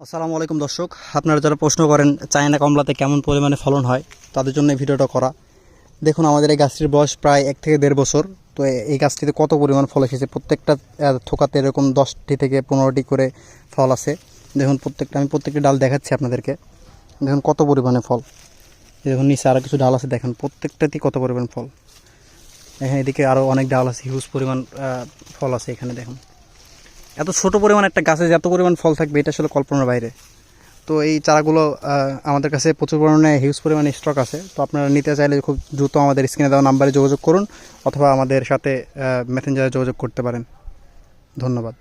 আসসালামু আলাইকুম দর্শক, আপনারা যারা প্রশ্ন করেন চায়না কমলাতে কেমন পরিমাণে ফলন হয় তাদের জন্য এই ভিডিওটা করা। দেখুন, আমাদের এই গাছটির বয়স প্রায় 1 থেকে 1.5 বছর। তো এই গাছটিতে কত পরিমাণ ফল এসেছে, প্রত্যেকটা থোকাতে এরকম 10টি থেকে 15টি করে ফল আছে। দেখুন আমি প্রত্যেকটি ডাল দেখাচ্ছি আপনাদেরকে। দেখুন কত পরিমাণে ফল। দেখুন নিচে আরও কিছু ডাল আছে, দেখেন প্রত্যেকটাতেই কত পরিমাণ ফল। এখানে এদিকে আরও অনেক ডাল আছে, হিউজ পরিমাণ ফল আছে এখানে। দেখুন এত ছোট পরিমাণ একটা গাছে যে এত পরিমাণ ফল থাকবে এটা আসলে কল্পনার বাইরে। তো এই চারাগুলো আমাদের কাছে প্রচুর পরিমাণে হিউজ পরিমাণে স্টক আছে। তো আপনারা নিতে চাইলে খুব দ্রুত আমাদের স্ক্রিনে দেওয়া নাম্বারে যোগাযোগ করুন, অথবা আমাদের সাথে মেসেঞ্জারে যোগাযোগ করতে পারেন। ধন্যবাদ।